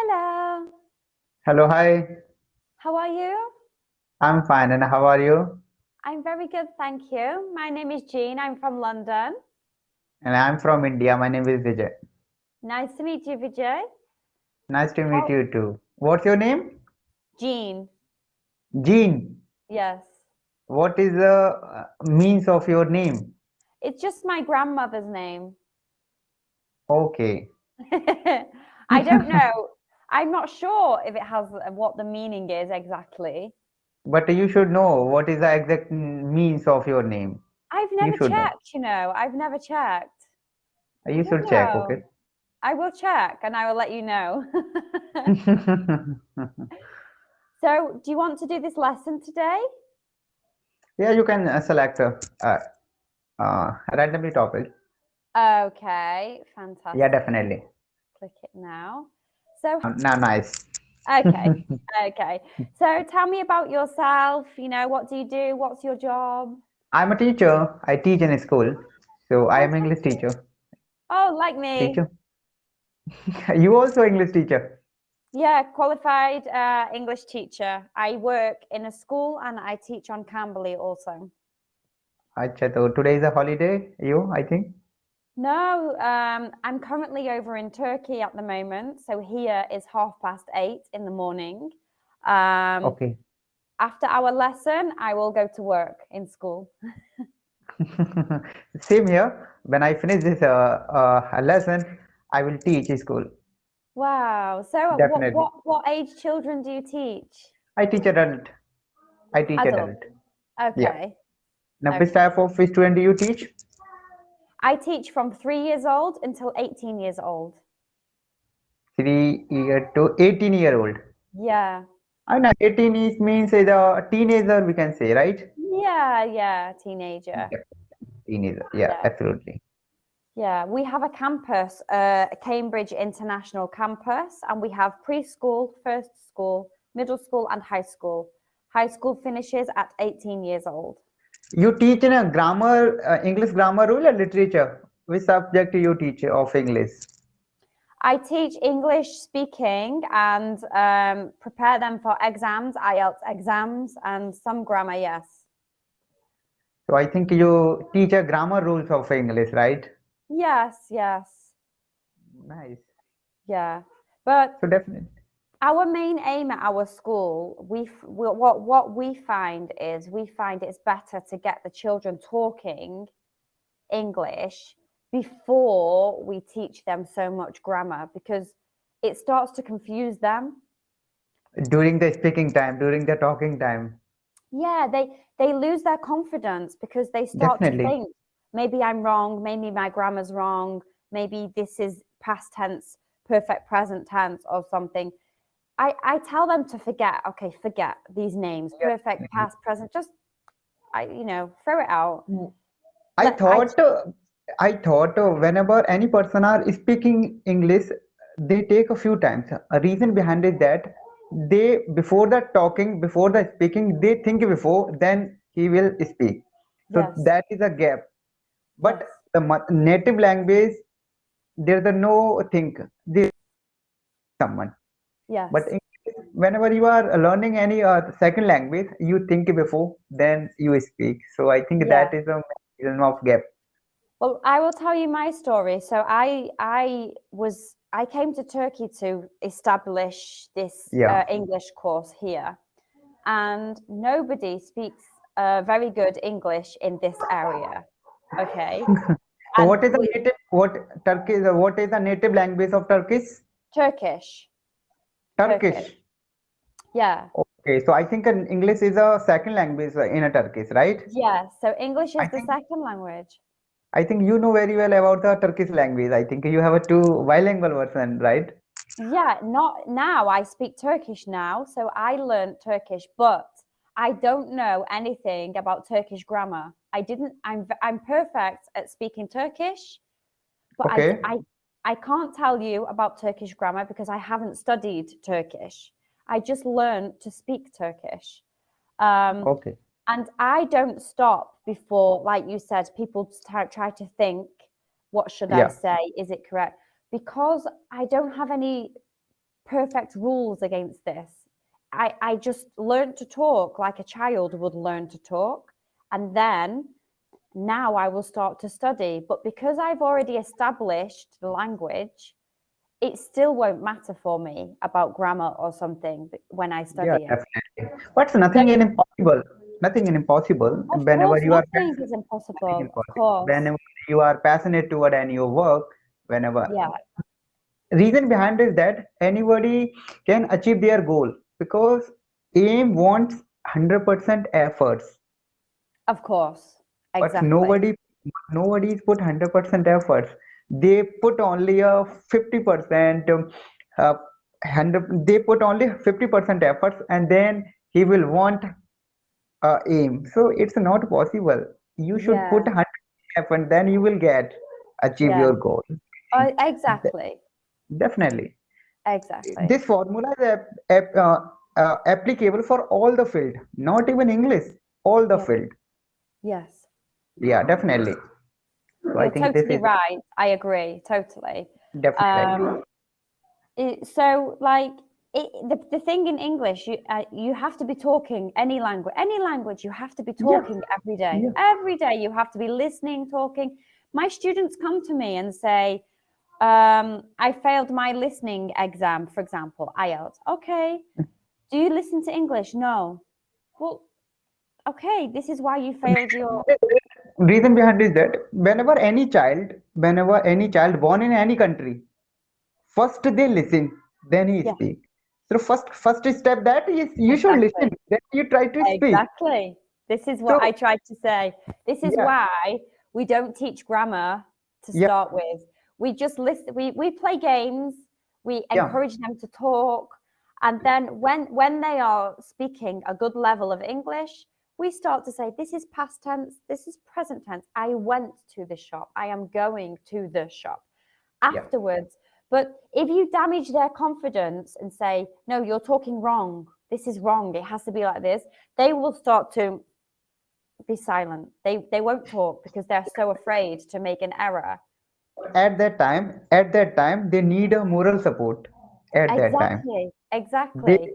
Hello, Hello, hi. how are you? I'm fine, and how are you? I'm very good, thank you. My name is Jean. I'm from London. And I'm from India. My name is Vijay. Nice to meet you, Vijay. Nice to meet How? you too. What's your name? Jean. Jean. Yes. What is the means of your name? It's just my grandmother's name. Okay. I don't know. I'm not sure if it has what the meaning is exactly. But you should know what is the exact means of your name. I've You never should know. checked. I've never checked. I You don't should check, know. okay? I will check and I will let you know. So, do you want to do this lesson today? Yeah, you can select randomly topic. Okay, Yeah, fantastic. definitely. Click it now. So, Nice. okay, okay. So tell me about yourself. What do you do? What's your job? I'm a teacher. I teach in a school. So I am English Fantastic. teacher. Oh, like me. Teacher. You also English teacher. Yeah, qualified English teacher. I work in a school and I teach on Cambly also. अच्छा तो today is a holiday you I think. No, I'm currently over in Turkey at the moment. So here is 8:30 in the morning. Um, Okay. After our lesson, I will go to work in school. Same here. When I finish this lesson, I will teach in school. Wow. So what Definitely. what what age children do you teach? I teach adult. I teach Adult. adult. Yeah. Okay. Now, which Okay. type of student do you teach? I teach from 3 years old until 18 years old. 3 year to 18-year-old. Yeah. I know 18 is means is a teenager we can say, right? Yeah, yeah, teenager. Yeah. Teenager. Yeah, Yeah. absolutely. Yeah. We have a campus, a Cambridge International campus, and we have preschool, first school, middle school, and high school. High school finishes at 18 years old. You teach in a grammar, English grammar rule or literature? Which subject you teach of English? I teach English speaking and prepare them for exams, IELTS exams, and some grammar, yes. So I think you teach a grammar rules of English, right? Yes, yes, Nice. yeah. But So definitely. our main aim at our school, what we find it's better to get the children talking English before we teach them so much grammar because it starts to confuse them. During the speaking time, during the talking time. Yeah, they lose their confidence because they start to Definitely. think maybe I'm wrong, maybe my grammar's wrong, maybe this is past tense, perfect present tense or something. I tell them to forget, okay, forget these names, Yeah, perfect, definitely. past, present, just throw it out. Mm. I Let I thought, whenever any person are speaking English, they take a few times. A reason behind it that they before the talking, before the speaking, they think before, then he will speak. So Yes, that is a gap. But yes, the native language, there's a no think. This someone. But yes. whenever you are learning any second language, you think before, then you speak. So I think Yeah. that is a reason of gap. Well, I will tell you my story. So I came to Turkey to establish this Yeah. English course here, and nobody speaks very good English in this area. Okay, So and what is the we native what is the native language of Turkish? Turkish, Turkish. Turkish. Yeah, Okay, so I think English is a second language in a Turkish, right? yeah. So English I is the think second language. I think you know very well about the Turkish language. I think you have a two bilingual version, right? Yeah, not now. I speak Turkish now, so I learned Turkish, but I don't know anything about Turkish grammar. I didn't. I'm perfect at speaking Turkish, but Okay. I can't tell you about Turkish grammar because I haven't studied Turkish. I just learned to speak Turkish. Um, Okay. and I don't stop before, like you said, people try to think, what should I Yeah. say? Is it correct? Because I don't have any perfect rules against this. I just learned to talk like a child would learn to talk. And then now I will start to study. But because I've already established the language, it still won't matter for me about grammar or something when I Yeah, study it. definitely. But So, nothing is impossible. Nothing is impossible of whenever course, you are nothing is nothing impossible. Of impossible. course. Whenever you are passionate toward any your work, whenever Yeah. reason behind is that anybody can achieve their goal because aim wants 100% efforts, Of course. but Exactly. nobody's put 100% efforts. They put only a 50%, 100, they put only 50% efforts, and then he will want aim. So it's not possible. You should put Yeah. 100 effort, then you will get achieve Yeah. your goal. De- Exactly. Definitely. Exactly. This formula is applicable for all the field, not even English, all the Yeah. field. Yes. Yeah, definitely. So I You're think this totally is right. I agree. Totally. definitely Um, agree. so like the thing in English, you have to be talking any language you have to be Yeah, talking yeah, every day you have to be listening, talking. My students come to me and say, I failed my listening exam, for example, IELTS. Okay, do you listen to English? No. Well, okay, this is why you failed your. reason behind is that whenever any child born in any country, first they listen, then he Yeah, speak. So first step that is you should listen, exactly. then you try to speak. Exactly. This is what So I tried to say. This is yeah, why we don't teach grammar to yeah, start with. We just listen, we play games, we yeah, encourage them to talk, and then when they are speaking a good level of English, we start to say, this is past tense, this is present tense. I went to the shop. I am going to the shop. yeah. Afterwards, but if you damage their confidence and say, no, you're talking wrong, this is wrong, it has to be like this, they will start to be silent. They won't talk because they're so afraid to make an error. At that time, they need a moral support. At that time, Exactly. they Exactly.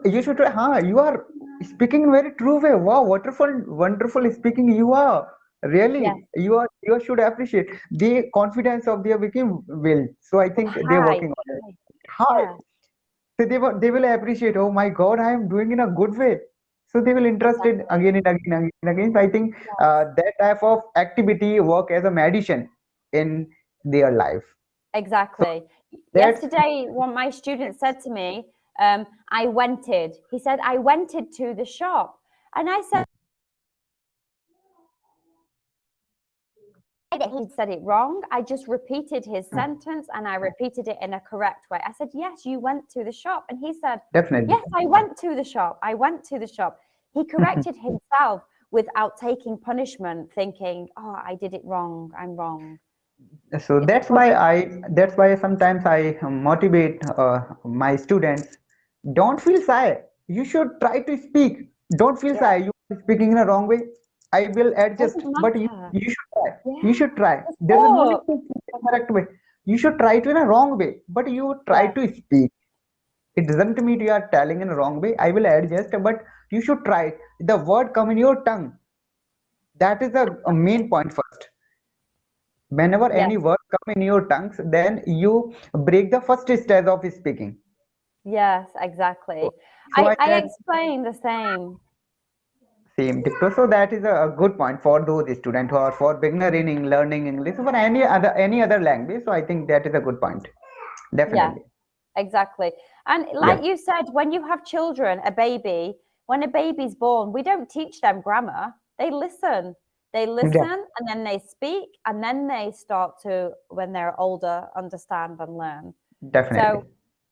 you should try. Huh, you are speaking in very true way. Wow, wonderful speaking. You are Yes. really you should appreciate the confidence of their became will. So I Well, think they're hi. working on it. Hi. Hi. Yeah, So they will appreciate. Oh my God, I am doing in a good way. So they will interested exactly. again and again and again. So I think Yes. that type of activity work as a medicine in their life. So Exactly. that's Yesterday, one of my students said to me, I wented. He said, I wented to the shop. And I said, that he said it wrong. I just repeated his sentence and I repeated it in a correct way. I said, yes, you went to the shop. And he said, definitely. yes, I went to the shop. I went to the shop. He corrected himself without taking punishment, thinking, oh, I did it wrong. I'm wrong. So It's that's why sometimes I motivate my students. Don't feel shy. You should try to speak. Don't feel yeah, shy. You are speaking in a wrong way. I will adjust, doesn't but matter. you should try. You Yeah, should try. just There is no need talk. to speak in a correct way. You should try to in a wrong way, but you try Yeah, to speak. It doesn't mean you are telling in a wrong way. I will adjust, but you should try. The word come in your tongue. That is the exactly. main point first. Whenever Yes, any word come in your tongues, then you break the first stage of speaking. yes, So, exactly. so I I said explain the same. same. So that is a good point for those students who are for beginner in learning English or any other language. So I think that is a good point. Yeah, Definitely. exactly. And Yeah. like you said, when you have children, a baby, when a baby's born, we don't teach them grammar. They listen. They Yeah. listen and then they speak and then they start to, when they're older, understand and learn. Definitely. So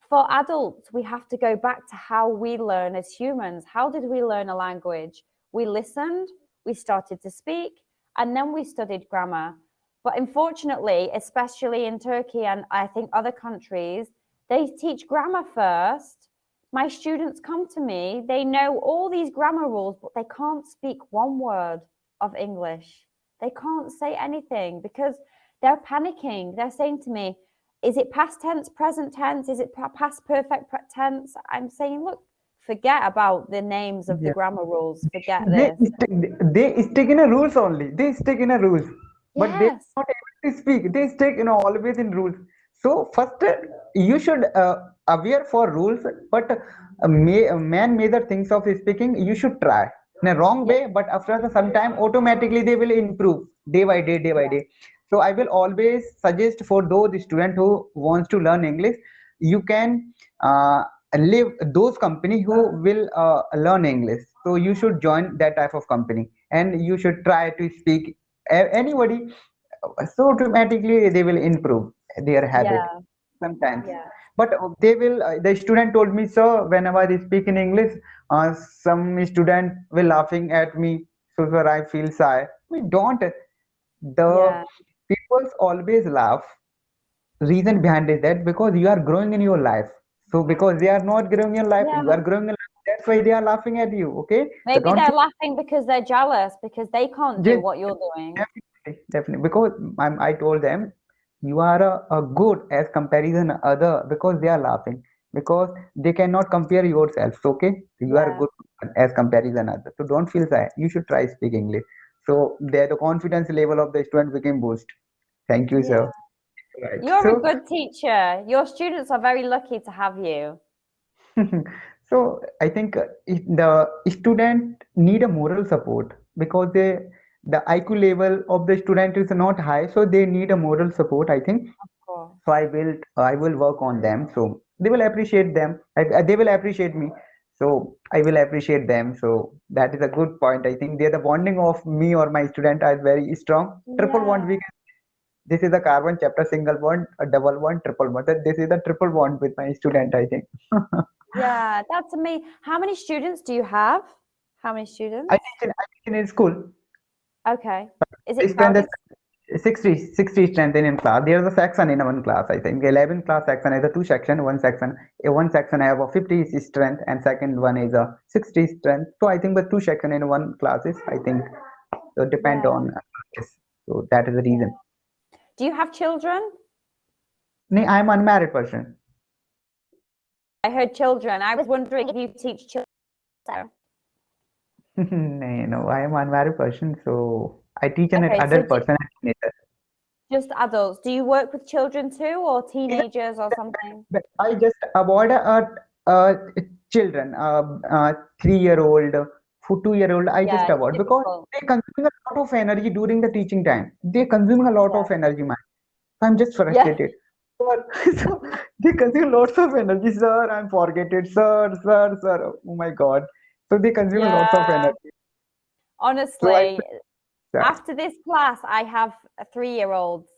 for adults, we have to go back to how we learn as humans. How did we learn a language? We listened, we started to speak, and then we studied grammar. But unfortunately, especially in Turkey and I think other countries, they teach grammar first. My students come to me, they know all these grammar rules, but they can't speak one word of English. They can't say anything because they're panicking. They're saying to me, is it past tense, present tense? Is it past perfect tense? I'm saying, look, forget about the names of the Yeah. grammar rules. Forget They this. stick, they stick in a rules only. They stick in a rules, but they Yes. are not able to speak. They stick, always in rules. So first, you should aware for rules, but man made the things of speaking. You should try in a wrong Yeah. way, but after some time, automatically they will improve day by day, day by Yeah. day. So I will always suggest for those student who wants to learn English, you can live those company who will learn English. So you should join that type of company, and you should try to speak anybody. So automatically they will improve their habit Yeah. sometimes. Yeah. But they will. The student told me, sir, whenever I speak in English, some student will laughing at me. So sir, I feel shy. We don't. The Yeah. people always laugh. Reason behind is that because you are growing in your life. So because they are not growing in life, you are Yeah. growing in life. That's why they are laughing at you. Okay, so Maybe don't they're feel. laughing because they're jealous because they can't do Yes, what you're doing. definitely, definitely. Because I told them you are a good as comparison other because they are laughing because they cannot compare yourself. So, okay, you are Yeah. good as comparison other. So don't feel shy. You should try speak English. So there the confidence level of the student became boost. Thank you, Yeah. sir. Right. You're a So good teacher. Your students are very lucky to have you. so I think the student need a moral support because the IQ level of the student is not high, so they need a moral support. I think Of course. so. I will work on them. So they will appreciate them. They will appreciate me. So I will appreciate them. So that is a good point. I think the bonding of me or my student are very strong. Triple bond. Yeah. This is a carbon chapter, single bond, a double bond, triple bond. This is a triple bond with my student. I think. Yeah, that's amazing. How many students do you have? How many I students? teach in a school. Okay. Is I it spend the crowded? 60 strength in class. There's a section in one class, I think. 11 class section is a two section, one section. One section I have a 50 strength and second one is a 60 strength. So I think the two section in one class is, I think, so depend Yeah. on this. So that is the Yeah. reason. Do you have children? No, I'm unmarried person. I heard children. I was wondering if you teach children. So. No, no, I am unmarried person. So I teach an Okay, so adult person. just adults. Do you work with children too, or teenagers or something? But I just avoid children, 3-year-old, for 2-year-old. I Yeah, just it's avoid because difficult. they consume a lot of energy during the teaching time. They consume a lot Yeah. of energy, man. I'm just Yeah. frustrated. So, so they consume lots of energy, sir. I'm forget it, sir, sir, sir. Oh my God. So they consume a lots of Yeah. energy. So I Honestly, that. after this class, I have 3-year-olds